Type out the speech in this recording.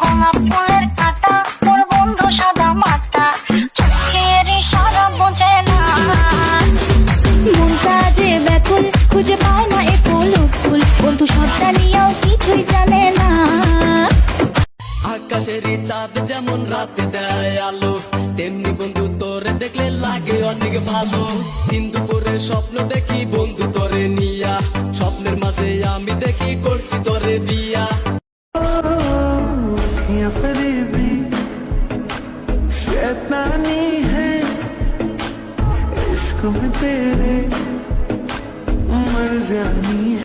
গোলাপ ফুলের কাটা ওর বন্ধু সাদা মাটা, চোখের ইশারা বোঝে না। মনটা যে ব্যাকুল, খুঁজে পায় না এ ফুল ফুল, বন্ধু সব জানিয়াও কিছুই জানে না। আকাশেরই চাঁদ যেমন রাতে দেয় আলো, তেমনি বন্ধু তোরে দেখলে লাগে অনেক ভালো। দিন দুপুরে স্বপ্ন দেখি বন্ধু তোরে নিয়া, স্বপ্নের মাঝে আমি দেখি করছি তোরে বিয়া। या फरेबी शैतानी है इश्क में तेरे मर जानी है।